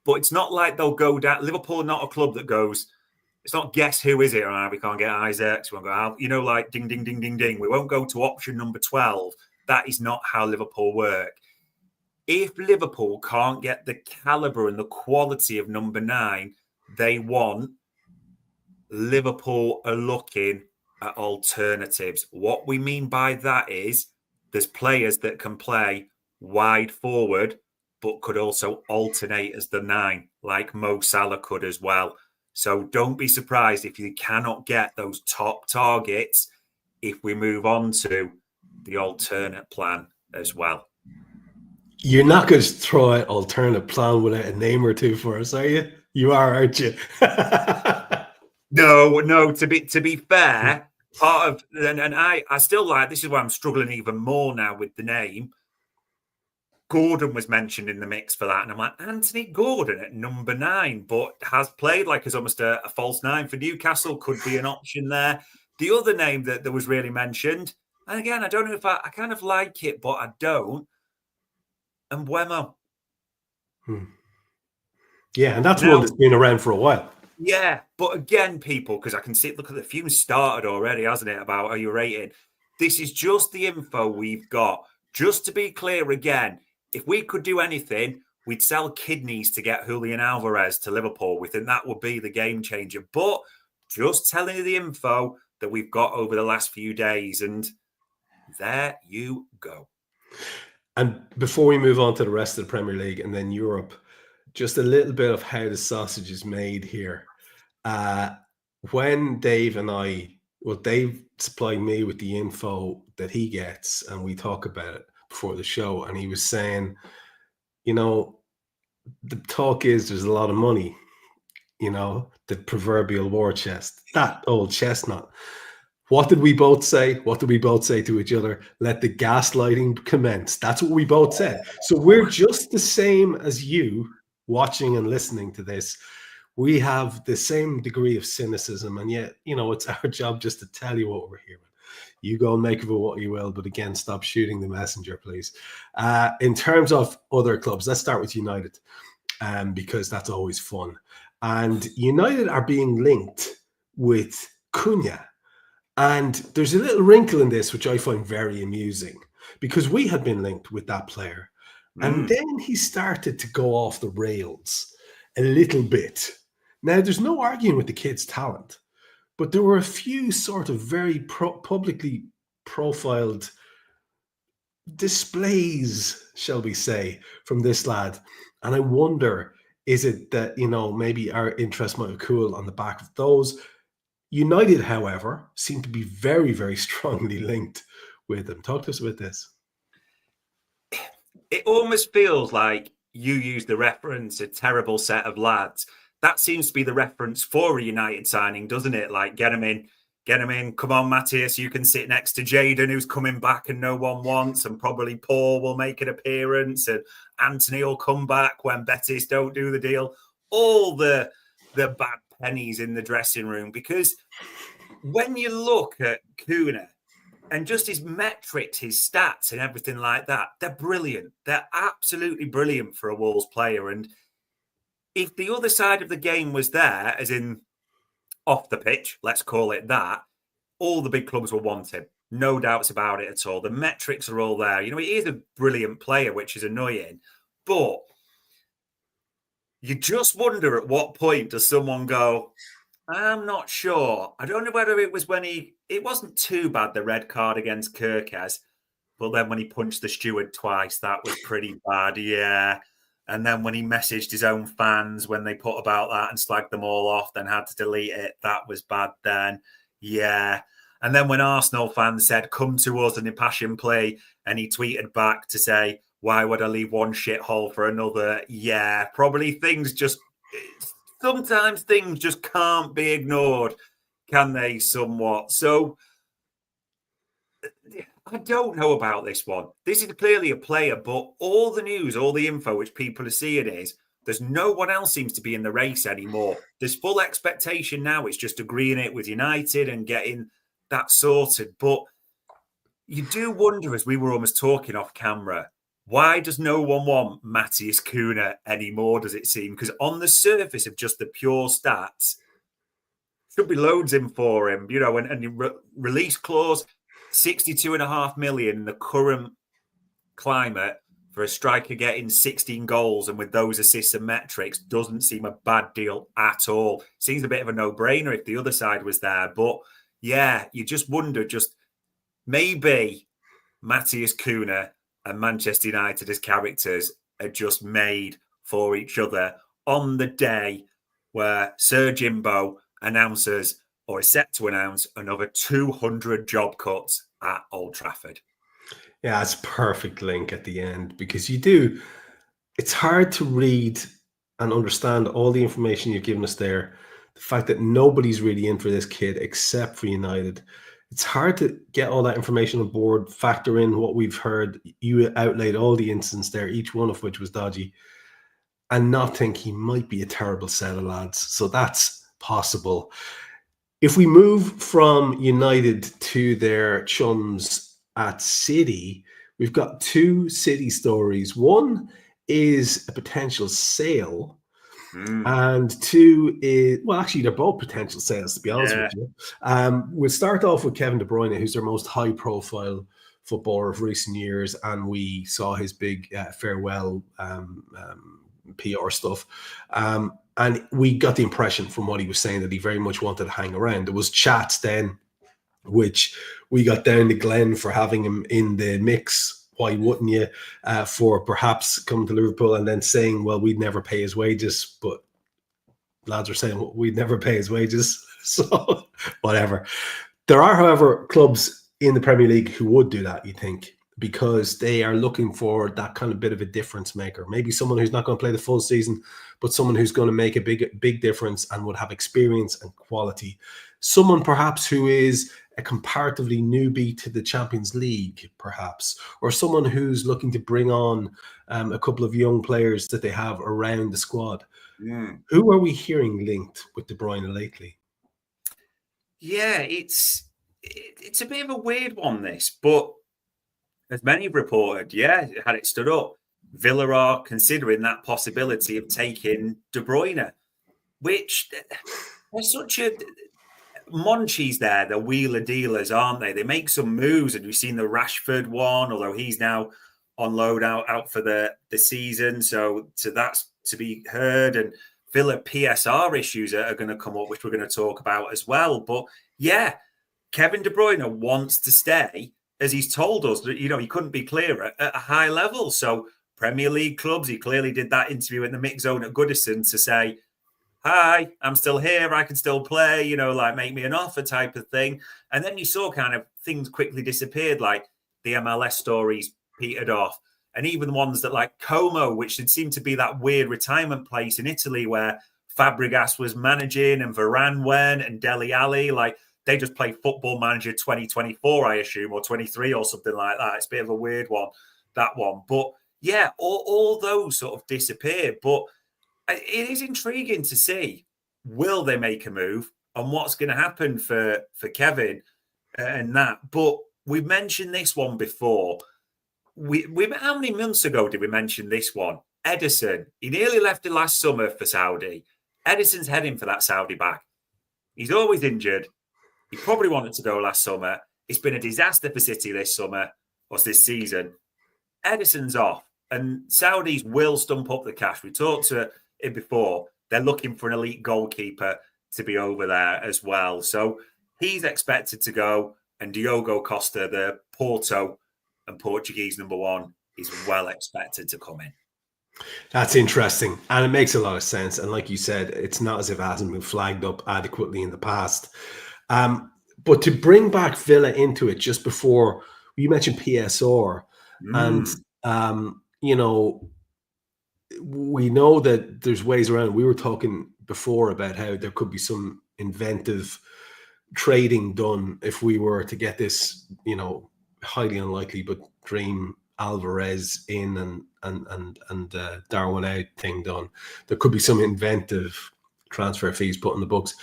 but it's not like they'll go down. Liverpool are not a club that goes, it's not guess who is it? We can't get Isaac. We won't go out, like ding, ding, ding, ding, ding. We won't go to option number 12. That is not how Liverpool work. If Liverpool can't get the calibre and the quality of number 9 they want, Liverpool are looking at alternatives. What we mean by that is there's players that can play wide forward, but could also alternate as the 9, like Mo Salah could as well. So don't be surprised if you cannot get those top targets if we move on to the alternate plan as well. You're not going to throw out alternate plan without a name or two for us, are you? You are, aren't you? No. To be fair, part of and I still like, this is why I'm struggling even more now with the name. Gordon was mentioned in the mix for that, and I'm like, Anthony Gordon at number 9, but has played like as almost a false 9 for Newcastle, could be an option there. The other name that was really mentioned, and again, I don't know if I kind of like it, but I don't. And Mbeumo. Yeah, and that's one that's been around for a while. Yeah, but again, people, because I can see, look at the fume started already, hasn't it, about how you're rating. This is just the info we've got. Just to be clear again, if we could do anything, we'd sell kidneys to get Julian Alvarez to Liverpool. We think that would be the game changer. But just telling you the info that we've got over the last few days. And there you go. And before we move on to the rest of the Premier League and then Europe, just a little bit of how the sausage is made here. When Dave supplied me with the info that he gets, and we talk about it before the show, and he was saying, the talk is there's a lot of money. you know, the proverbial war chest, that old chestnut. What did we both say? What did we both say to each other? Let the gaslighting commence. That's what we both said. So we're just the same as you watching and listening to this. We have the same degree of cynicism, and yet, you know, it's our job just to tell you what we're hearing. You go and make of it what you will, but again, stop shooting the messenger, please. In terms of other clubs, let's start with United, because that's always fun. And United are being linked with Cunha. And there's a little wrinkle in this, which I find very amusing, because we had been linked with that player. And then he started to go off the rails a little bit. Now, there's no arguing with the kid's talent, but there were a few sort of very publicly profiled displays, shall we say, from this lad. And I wonder, is it that, you know, maybe our interest might have cooled on the back of those? United, however, seem to be very, very strongly linked with him. Talk to us about this. It almost feels like you use the reference, a terrible set of lads. That seems to be the reference for a United signing, doesn't it? Like, get him in. Come on, Matthias, you can sit next to Jadon, who's coming back and no one wants, and probably Paul will make an appearance, and Anthony will come back when Betis don't do the deal. All the bad pennies in the dressing room, because when you look at Cunha and just his metrics, his stats and everything like that, they're brilliant. They're absolutely brilliant for a Wolves player. And if the other side of the game was there, as in off the pitch, let's call it that, all the big clubs will want him. No doubts about it at all. The metrics are all there. You know, he is a brilliant player, which is annoying. But you just wonder at what point does someone go, I'm not sure. I don't know whether it was when it wasn't too bad, the red card against Kirkes, but then when he punched the steward twice, that was pretty bad, yeah. And then when he messaged his own fans when they put about that and slagged them all off, then had to delete it, that was bad then, yeah. And then when Arsenal fans said, come to us and impassioned play, and he tweeted back to say, why would I leave one shithole for another? Yeah, probably things just... Sometimes things just can't be ignored, can they, somewhat? So, I don't know about this one. This is clearly a player, but all the news, all the info which people are seeing is there's no one else seems to be in the race anymore. There's full expectation now. It's just agreeing it with United and getting that sorted. But you do wonder, as we were almost talking off camera, why does no one want Matthias Cunha anymore, does it seem? Because on the surface of just the pure stats, should be loads in for him, you know, and release clause, 62.5 million in the current climate for a striker getting 16 goals and with those assists and metrics doesn't seem a bad deal at all. Seems a bit of a no-brainer if the other side was there. But yeah, you just wonder, just maybe Matthias Cunha and Manchester United as characters are just made for each other on the day where Sir Jimbo announces or is set to announce another 200 job cuts at Old Trafford. Yeah, it's a perfect link at the end, because it's hard to read and understand all the information you've given us there. The fact that nobody's really in for this kid except for United. It's hard to get all that information on board, factor in what we've heard. You outlaid all the incidents there, each one of which was dodgy, and not think he might be a terrible set of lads. So that's possible. If we move from United to their chums at City, we've got two City stories. One is a potential sale. And two is, well, actually, they're both potential sales, to be honest with you. We'll start off with Kevin De Bruyne, who's their most high-profile footballer of recent years, and we saw his big farewell PR stuff. And we got the impression from what he was saying that he very much wanted to hang around. There was chats then, which we got down the Glen for having him in the mix. Why wouldn't you? For perhaps coming to Liverpool and then saying, well, we'd never pay his wages. But lads are saying, well, we'd never pay his wages. So whatever. There are, however, clubs in the Premier League who would do that, you think. because they are looking for that kind of bit of a difference maker. Maybe someone who's not going to play the full season, but someone who's going to make a big difference and would have experience and quality. Someone perhaps who is a comparatively newbie to the Champions League, perhaps, or someone who's looking to bring on a couple of young players that they have around the squad. Who are we hearing linked with De Bruyne lately? Yeah, it's a bit of a weird one, this, but as many have reported, had it stood up, Villa are considering that possibility of taking De Bruyne, which there's such a Monchi's there, the wheeler dealers, aren't they? They make some moves, and we've seen the Rashford one, although he's now on load out for the season. So that's to be heard. And Villa PSR issues are going to come up, which we're going to talk about as well. But yeah, Kevin De Bruyne wants to stay, as he's told us, that, he couldn't be clearer, at a high level. So Premier League clubs, he clearly did that interview in the mix zone at Goodison to say, hi, I'm still here, I can still play, like make me an offer type of thing. And then you saw kind of things quickly disappeared, like the MLS stories petered off. And even ones that like Como, which had seemed to be that weird retirement place in Italy where Fabregas was managing and Varane went and Dele Alli, like they just play Football Manager 2024, I assume, or 23 or something like that. It's a bit of a weird one, that one. But yeah, all those sort of disappeared. But it is intriguing to see, will they make a move and what's going to happen for Kevin and that. But we've mentioned this one before. We how many months ago did we mention this one? Ederson. He nearly left it last summer for Saudi. Ederson's heading for that Saudi back. He's always injured. He probably wanted to go last summer. It's been a disaster for City this summer, or this season. Ederson's off, and Saudis will stump up the cash. We talked to it before. They're looking for an elite goalkeeper to be over there as well. So he's expected to go, and Diogo Costa, the Porto and Portuguese number one, is well expected to come in. That's interesting. And it makes a lot of sense. And like you said, it's not as if it hasn't been flagged up adequately in the past. But to bring back Villa into it just before, you mentioned PSR. And, we know that there's ways around. We were talking before about how there could be some inventive trading done if we were to get this, highly unlikely, but dream Alvarez in and Darwin out thing done. There could be some inventive transfer fees put in the books.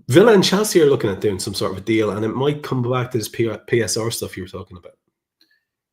Villa and Chelsea are looking at doing some sort of a deal, and it might come back to this PSR stuff you were talking about.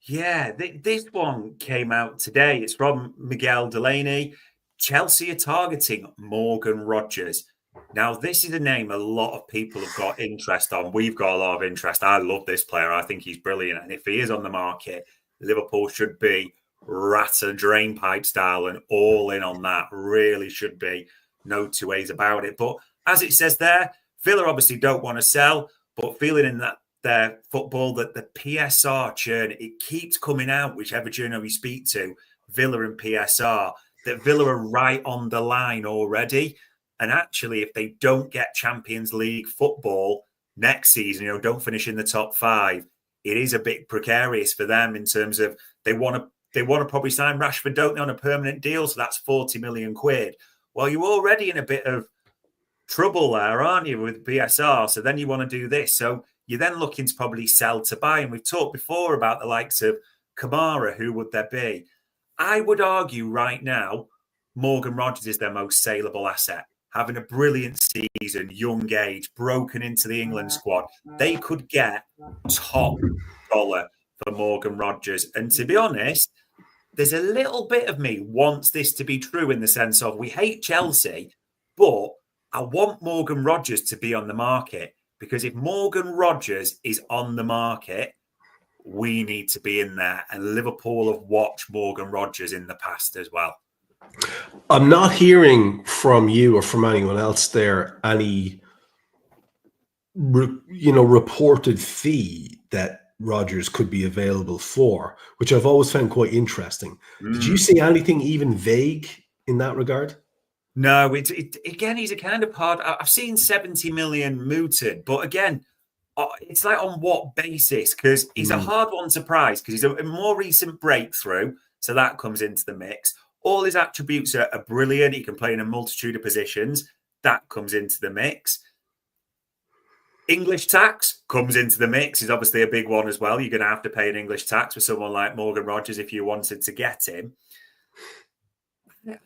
Yeah, this one came out today. It's from Miguel Delaney. Chelsea are targeting Morgan Rogers. Now, this is a name a lot of people have got interest on. We've got a lot of interest. I love this player. I think he's brilliant. And if he is on the market, Liverpool should be rat and drain pipe style and all in on that. Really should be. No two ways about it. But as it says there, Villa obviously don't want to sell, but feeling in that their football that the PSR churn, it keeps coming out, whichever journal we speak to, Villa and PSR, that Villa are right on the line already. And actually, if they don't get Champions League football next season, don't finish in the top 5, it is a bit precarious for them in terms of they want to probably sign Rashford, don't they, on a permanent deal? So that's 40 million quid. Well, you're already in a bit of trouble there, aren't you, with PSR? So then you want to do this. So you're then looking to probably sell to buy. And we've talked before about the likes of Kamara. Who would there be? I would argue right now, Morgan Rogers is their most saleable asset. Having a brilliant season, young age, broken into the England squad. They could get top dollar for Morgan Rogers. And to be honest, there's a little bit of me wants this to be true in the sense of we hate Chelsea, but I want Morgan Rogers to be on the market, because if Morgan Rogers is on the market, we need to be in there. And Liverpool have watched Morgan Rogers in the past as well. I'm not hearing from you or from anyone else there any, reported fee that Rogers could be available for, which I've always found quite interesting. Did you see anything even vague in that regard? No, again, he's a kind of hard. I've seen 70 million mooted, but again, It's like on what basis? Because he's a hard one to price because he's a more recent breakthrough. So that comes into the mix. All his attributes are brilliant. He can play in a multitude of positions. That comes into the mix. English tax comes into the mix. Is obviously a big one as well. You're going to have to pay an English tax for someone like Morgan Rogers if you wanted to get him.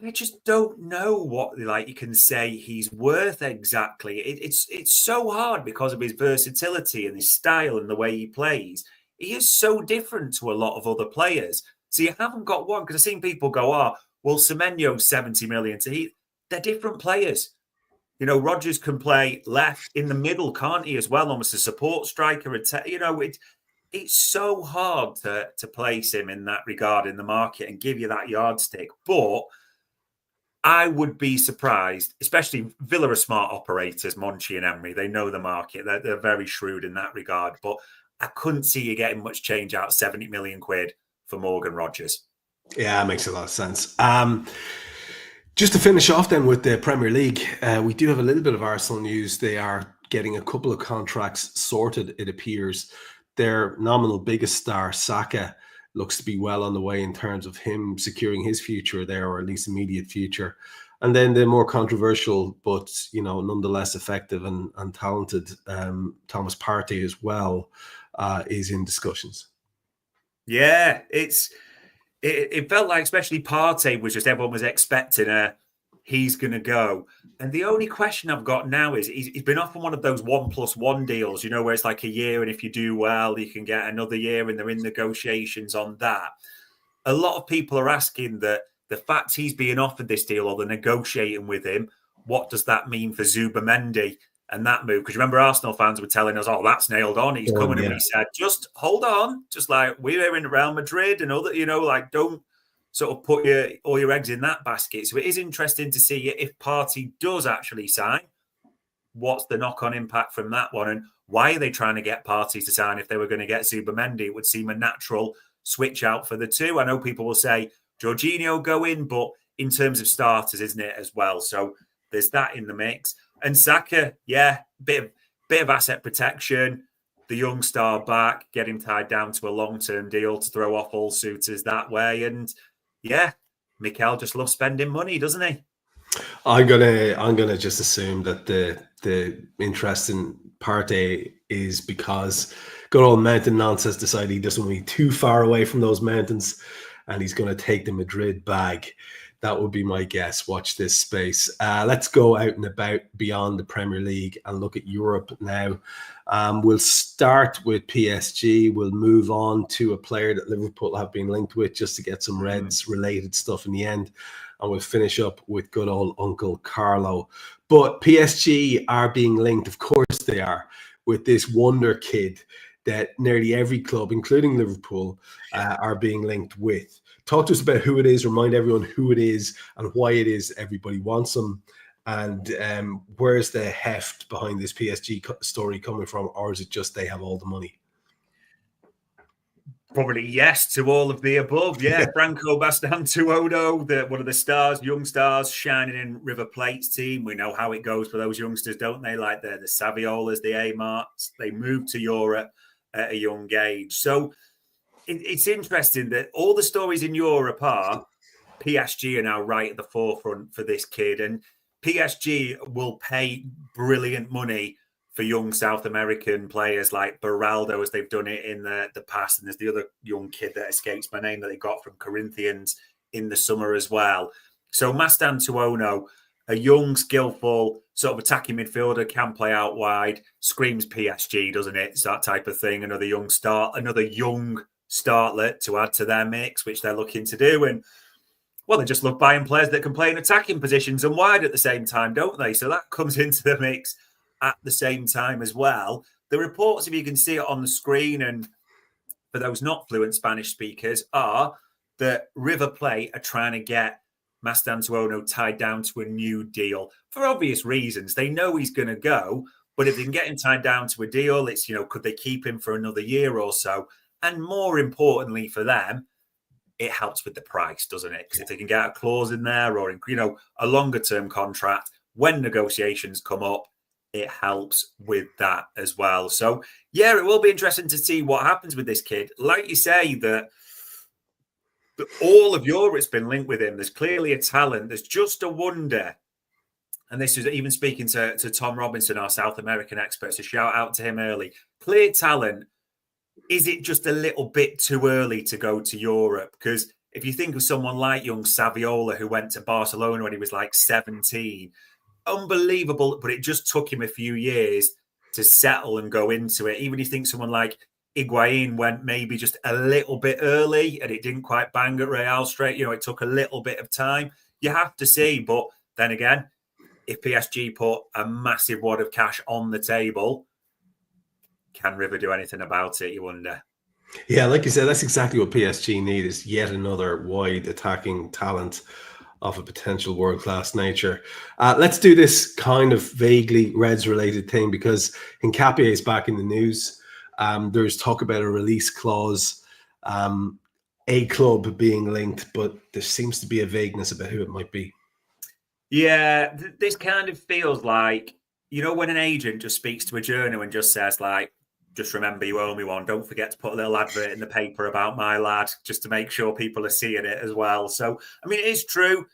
I just don't know what you can say he's worth exactly. It's so hard because of his versatility and his style and the way he plays. He is so different to a lot of other players. So you haven't got one because I've seen people go, well, Semenyo's 70 million. They're different players. Rogers can play left in the middle, can't he, as well? Almost a support striker. It's so hard to place him in that regard in the market and give you that yardstick. But I would be surprised, especially Villa are smart operators, Monchi and Emery. They know the market. They're very shrewd in that regard. But I couldn't see you getting much change out, 70 million quid for Morgan Rogers. Yeah, it makes a lot of sense. Just to finish off then with the Premier League, we do have a little bit of Arsenal news. They are getting a couple of contracts sorted, it appears. Their nominal biggest star, Saka, looks to be well on the way in terms of him securing his future there, or at least immediate future. And then the more controversial, but nonetheless effective and talented Thomas Partey as well is in discussions. Yeah, it felt like, especially Partey, was just everyone was expecting he's going to go. And the only question I've got now is he's been offered one of those 1+1 deals, where it's like a year, and if you do well, you can get another year, and they're in negotiations on that. A lot of people are asking that the fact he's being offered this deal, or they're negotiating with him, what does that mean for Zubimendi and that move? Because remember, Arsenal fans were telling us, that's nailed on. He's coming. Yeah. And we said, just hold on. Just like we're in Real Madrid and other, don't sort of put all your eggs in that basket. So it is interesting to see if Partey does actually sign, what's the knock-on impact from that one? And why are they trying to get Partey to sign if they were going to get Zubimendi? It would seem a natural switch out for the two. I know people will say Jorginho go in, but in terms of starters, isn't it, as well? So there's that in the mix. And Saka, bit of asset protection. The young star back, get him tied down to a long-term deal to throw off all suitors that way. And Mikel just loves spending money, doesn't he? I'm gonna just assume that the interest in Partey is because good old Mountain Nance has decided he doesn't want to be too far away from those mountains, and he's going to take the Madrid bag. That would be my guess. Watch this space. Let's go out and about beyond the Premier League and look at Europe now. We'll start with PSG. We'll move on to a player that Liverpool have been linked with just to get some Reds-related stuff in the end. And we'll finish up with good old Uncle Carlo. But PSG are being linked, of course they are, with this wonder kid that nearly every club, including Liverpool, are being linked with. Talk to us about who it is, remind everyone who it is and why it is everybody wants him. And where's the heft behind this PSG story coming from? Or is it just they have all the money? Probably yes to all of the above. Yeah, Franco Bastanu, one of the stars, young stars, shining in River Plate's team. We know how it goes for those youngsters, don't they? Like the Saviolas, the Amarts. They move to Europe at a young age. So it's interesting that all the stories in Europe are PSG are now right at the forefront for this kid. And PSG will pay brilliant money for young South American players like Beraldo, as they've done it in the past. And there's the other young kid that escapes my name that they got from Corinthians in the summer as well. So Mastantuono, a young, skillful, sort of attacking midfielder, can play out wide, screams PSG, doesn't it? It's that type of thing. Another young startlet to add to their mix, which they're looking to do. And well, they just love buying players that can play in attacking positions and wide at the same time, don't they? So that comes into the mix at the same time as well. The reports, if you can see it on the screen, and for those not fluent Spanish speakers, are that River Plate are trying to get Mastantuono tied down to a new deal for obvious reasons. They know he's going to go, but if they can get him tied down to a deal, it's, could they keep him for another year or so? And more importantly for them, it helps with the price, doesn't it? Because if they can get a clause in there or, a longer term contract, when negotiations come up, it helps with that as well. So, yeah, it will be interesting to see what happens with this kid. Like you say, that all of Europe's been linked with him. There's clearly a talent. There's just a wonder. And this is even speaking to Tom Robinson, our South American expert, so shout out to him early. Clear talent. Is it just a little bit too early to go to Europe? Because if you think of someone like young Saviola, who went to Barcelona when he was like 17, unbelievable, but it just took him a few years to settle and go into it. Even if you think someone like Higuain went maybe just a little bit early and it didn't quite bang at Real straight, it took a little bit of time. You have to see, but then again, if PSG put a massive wad of cash on the table, can River do anything about it, you wonder? Yeah, like you said, that's exactly what PSG need, is yet another wide attacking talent of a potential world-class nature. Let's do this kind of vaguely Reds-related thing, because Nketiah is back in the news. There's talk about a release clause, a club being linked, but there seems to be a vagueness about who it might be. Yeah, this kind of feels like, when an agent just speaks to a journal and just says, like, just remember you owe me one. Don't forget to put a little advert in the paper about my lad, just to make sure people are seeing it as well. So, I mean, it is true.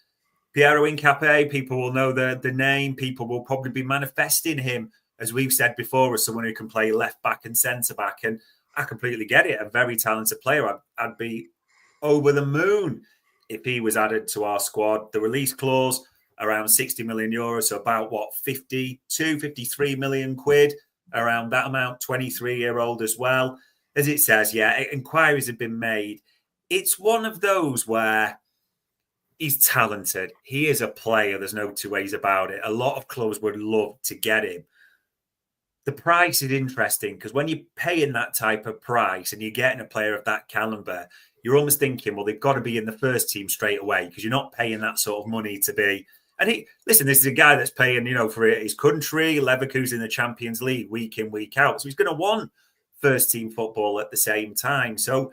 Piero Nketiah, people will know the name. People will probably be manifesting him, as we've said before, as someone who can play left back and centre back. And I completely get it. A very talented player. I'd be over the moon if he was added to our squad. The release clause, around 60 million euros, so about 53 million quid, around that amount, 23-year-old as well. As it says, yeah, inquiries have been made. It's one of those where he's talented. He is a player. There's no two ways about it. A lot of clubs would love to get him. The price is interesting, because when you're paying that type of price and you're getting a player of that caliber, you're almost thinking, well, they've got to be in the first team straight away, because you're not paying that sort of money to be. And this is a guy that's paying, for his country, Leverkusen in the Champions League week in, week out. So he's going to want first team football at the same time. So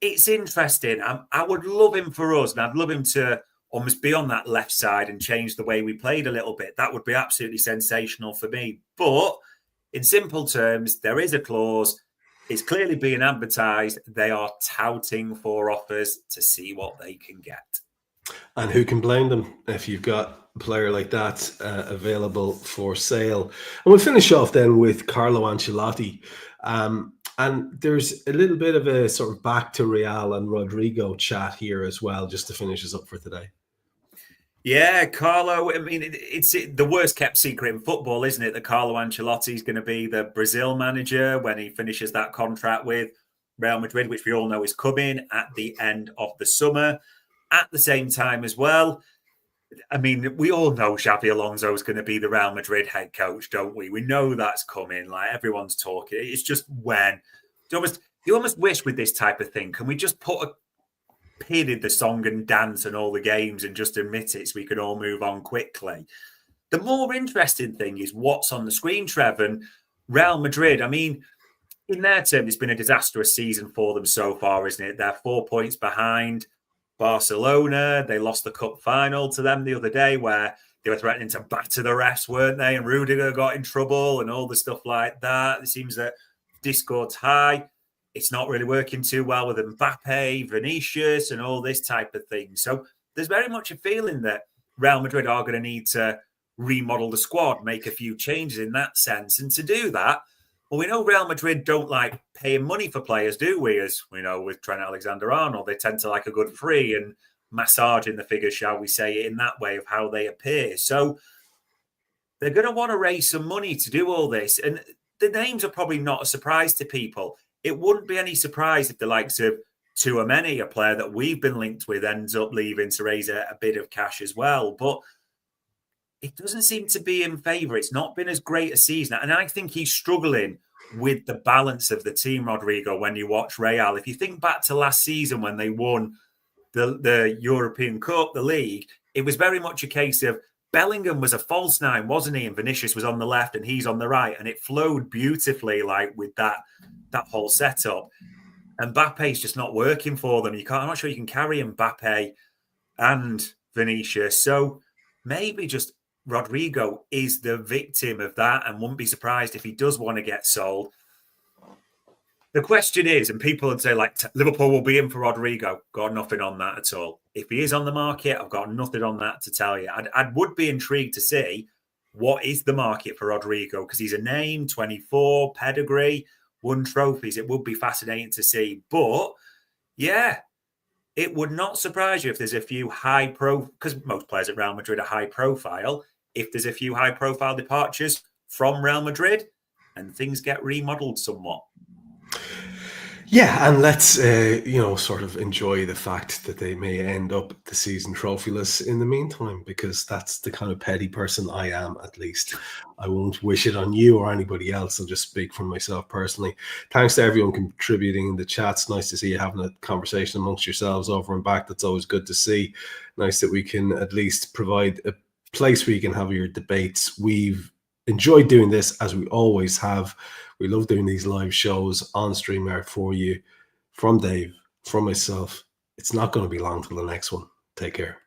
it's interesting. I would love him for us, and I'd love him to almost be on that left side and change the way we played a little bit. That would be absolutely sensational for me. But in simple terms, there is a clause. It's clearly being advertised. They are touting for offers to see what they can get. And who can blame them if you've got a player like that available for sale? And we'll finish off then with Carlo Ancelotti. And there's a little bit of a sort of back to Real and Rodrigo chat here as well, just to finish us up for today. Yeah, Carlo, I mean, it's the worst kept secret in football, isn't it? That Carlo Ancelotti is going to be the Brazil manager when he finishes that contract with Real Madrid, which we all know is coming at the end of the summer. At the same time as well, I mean, we all know Xabi Alonso is going to be the Real Madrid head coach, don't we? We know that's coming. Like, everyone's talking. It's just when. You almost wish with this type of thing, can we just put a pin in the song and dance and all the games and just admit it so we can all move on quickly? The more interesting thing is what's on the screen, Trev. And Real Madrid, I mean, in their term, it's been a disastrous season for them so far, isn't it? They're 4 points behind Barcelona. They lost the cup final to them the other day, where they were threatening to batter the refs, weren't they? And Rudiger got in trouble and all the stuff like that. It seems that discord's high. It's not really working too well with Mbappe, Vinicius, and all this type of thing. So there's very much a feeling that Real Madrid are going to need to remodel the squad, make a few changes in that sense. And to do that, well, we know Real Madrid don't like paying money for players, do we? As we know with Trent Alexander-Arnold, they tend to like a good free and massaging the figures, shall we say, in that way of how they appear. So they're going to want to raise some money to do all this. And the names are probably not a surprise to people. It wouldn't be any surprise if the likes of Tchouaméni, a player that we've been linked with, ends up leaving to raise a bit of cash as well. But it doesn't seem to be in favour. It's not been as great a season. And I think he's struggling with the balance of the team, Rodrigo, when you watch Real. If you think back to last season when they won the European Cup, the league, it was very much a case of Bellingham was a false nine, wasn't he? And Vinicius was on the left and he's on the right. And it flowed beautifully, like with that whole setup. And Mbappe's just not working for them. I'm not sure you can carry Mbappe and Vinicius. So maybe just Rodrigo is the victim of that, and wouldn't be surprised if he does want to get sold. The question is, and people would say, like, Liverpool will be in for Rodrigo. Got nothing on that at all. If he is on the market, I've got nothing on that to tell you. I would be intrigued to see what is the market for Rodrigo, because he's a name, 24, pedigree, won trophies. It would be fascinating to see. But, yeah, it would not surprise you if there's a few because most players at Real Madrid are high profile, if there's a few high profile departures from Real Madrid and things get remodeled somewhat. Yeah, and let's sort of enjoy the fact that they may end up the season trophyless in the meantime, because that's the kind of petty person I am. At least I won't wish it on you or anybody else. I'll just speak for myself personally. Thanks to everyone contributing in the chats. Nice to see you having a conversation amongst yourselves over and back. That's always good to see. Nice that we can at least provide a place where you can have your debates. We've enjoyed doing this, as we always have. We love doing these live shows on StreamYard for you. From Dave, from myself, it's not going to be long till the next one. Take care.